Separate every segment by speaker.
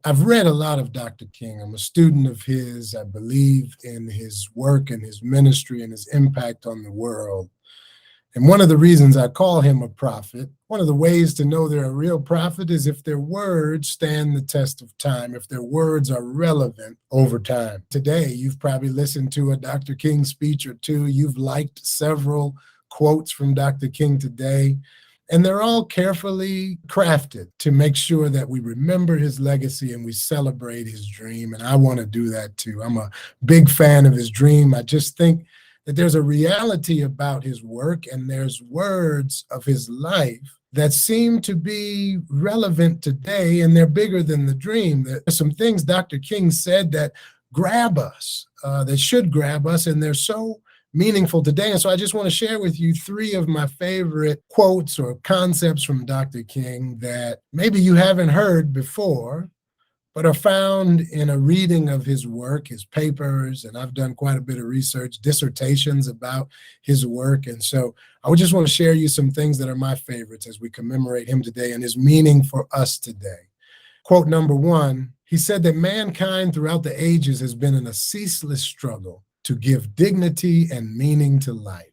Speaker 1: I've read a lot of Dr. King. I'm a student of his. I believe in his work and his ministry and his impact on the world. And one of the reasons I call him a prophet, one of the ways to know they're a real prophet is if their words stand the test of time, if their words are relevant over time. Today, you've probably listened to a Dr. King speech or two. You've liked several quotes from Dr. King today. And they're all carefully crafted to make sure that we remember his legacy and we celebrate his dream. And I want to do that too. I'm a big fan of his dream. I just think that there's a reality about his work and there's words of his life that seem to be relevant today, and they're bigger than the dream. There's some things Dr. King said that grab us, that should grab us, and they're so meaningful today. And so I just want to share with you three of my favorite quotes or concepts from Dr. King that maybe you haven't heard before, but are found in a reading of his work, his papers, and I've done quite a bit of research, dissertations about his work. And so I would just want to share you some things that are my favorites as we commemorate him today and his meaning for us today. Quote number one, he said that mankind throughout the ages has been in a ceaseless struggle to give dignity and meaning to life.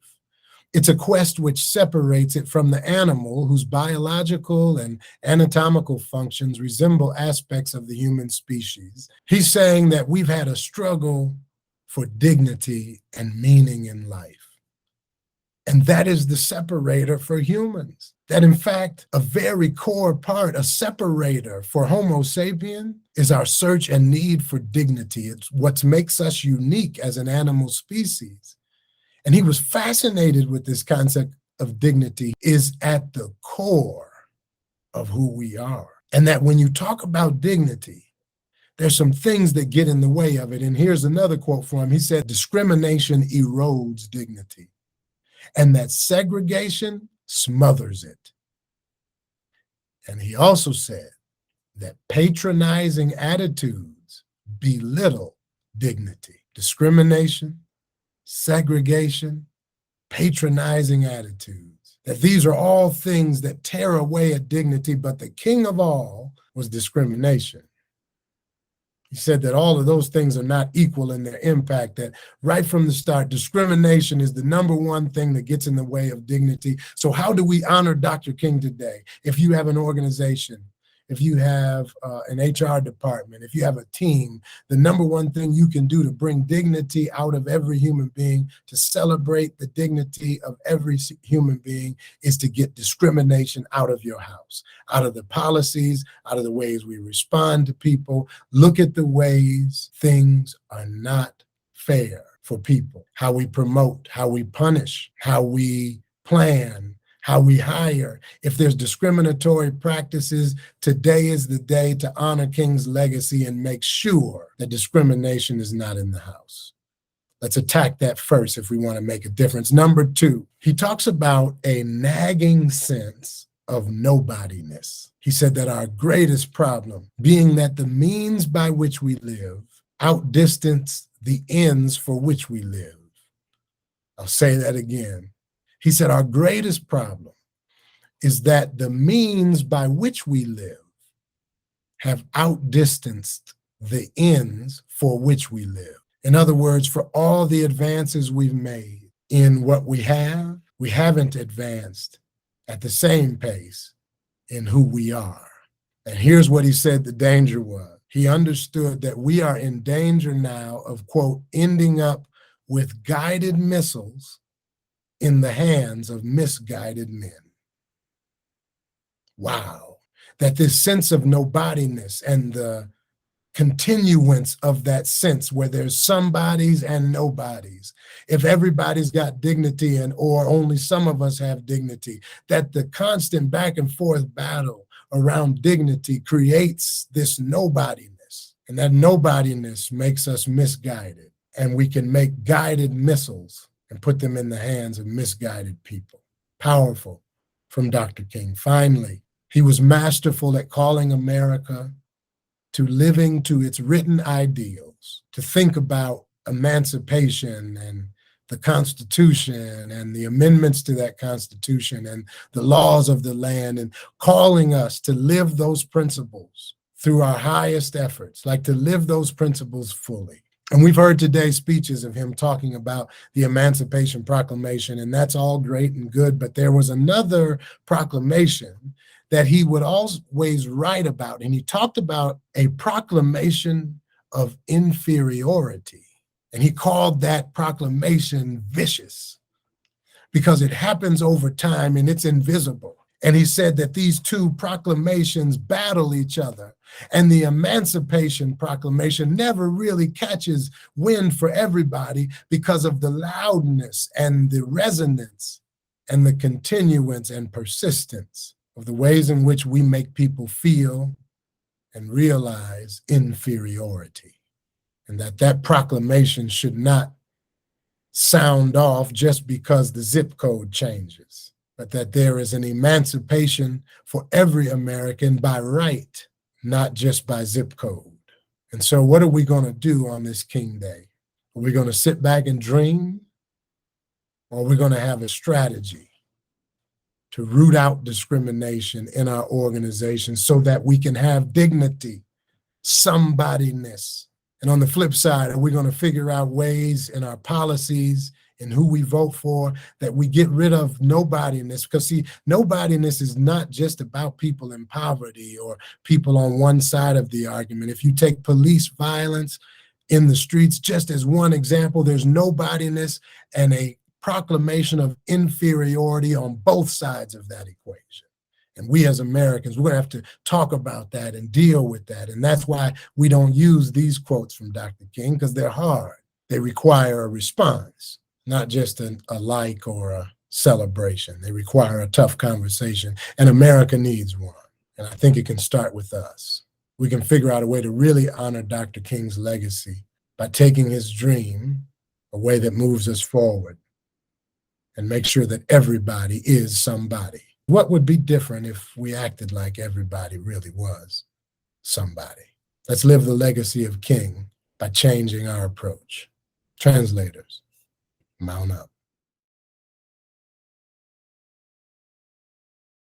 Speaker 1: It's a quest which separates it from the animal whose biological and anatomical functions resemble aspects of the human species. He's saying that we've had a struggle for dignity and meaning in life. And that is the separator for humans. That in fact, a very core part, a separator for Homo sapien is our search and need for dignity. It's what makes us unique as an animal species. And he was fascinated with this concept of dignity is at the core of who we are. And that when you talk about dignity, there's some things that get in the way of it. And here's another quote from him. He said, discrimination erodes dignity, and that segregation smothers it. And he also said that patronizing attitudes belittle dignity. Discrimination, segregation, patronizing attitudes. That these are all things that tear away at dignity, but the king of all was discrimination. He said that all of those things are not equal in their impact, that right from the start, discrimination is the number one thing that gets in the way of dignity. So how do we honor Dr. King today? If you have an organization, if you have an HR department, if you have a team, the number one thing you can do to bring dignity out of every human being, to celebrate the dignity of every human being, is to get discrimination out of your house, out of the policies, out of the ways we respond to people. Look at the ways things are not fair for people, how we promote, how we punish, how we plan, how we hire. If there's discriminatory practices, today is the day to honor King's legacy and make sure that discrimination is not in the house. Let's attack that first if we want to make a difference. Number two, he talks about a nagging sense of nobodyness. He said that our greatest problem being that the means by which we live outdistance the ends for which we live. I'll say that again. He said our greatest problem is that the means by which we live have outdistanced the ends for which we live. In other words, for all the advances we've made in what we haven't advanced at the same pace in who we are. And here's what he said the danger was. He understood that we are in danger now of, quote, ending up with guided missiles in the hands of misguided men. Wow. That this sense of nobodyness and the continuance of that sense where there's somebodies and nobodies, if everybody's got dignity and or only some of us have dignity, that the constant back and forth battle around dignity creates this nobodyness, and that nobodyness makes us misguided, and we can make guided missiles and put them in the hands of misguided people. Powerful from Dr. King. Finally, he was masterful at calling America to living to its written ideals, to think about emancipation and the Constitution and the amendments to that Constitution and the laws of the land, and calling us to live those principles through our highest efforts, like to live those principles fully. And we've heard today speeches of him talking about the Emancipation Proclamation, and that's all great and good. But there was another proclamation that he would always write about, and he talked about a proclamation of inferiority. And he called that proclamation vicious because it happens over time and it's invisible. And he said that these two proclamations battle each other, and the Emancipation Proclamation never really catches wind for everybody because of the loudness and the resonance and the continuance and persistence of the ways in which we make people feel and realize inferiority. And that proclamation should not sound off just because the zip code changes, but that there is an emancipation for every American by right, not just by zip code. And so what are we going to do on this King Day? Are we going to sit back and dream? Or are we going to have a strategy to root out discrimination in our organization so that we can have dignity, somebodyness? And on the flip side, are we going to figure out ways in our policies and who we vote for that we get rid of nobodyness? Because see, nobodyness is not just about people in poverty or people on one side of the argument. If you take police violence in the streets, just as one example, there's nobodyness and a proclamation of inferiority on both sides of that equation. And we as Americans, we're going to have to talk about that and deal with that. And that's why we don't use these quotes from Dr. King, because they're hard. They require a response, not just a like or a celebration. They require a tough conversation, and America needs one. And I think it can start with us. We can figure out a way to really honor Dr. King's legacy by taking his dream, a way that moves us forward, and make sure that everybody is somebody. What would be different if we acted like everybody really was somebody? Let's live the legacy of King by changing our approach. Translators, mount up.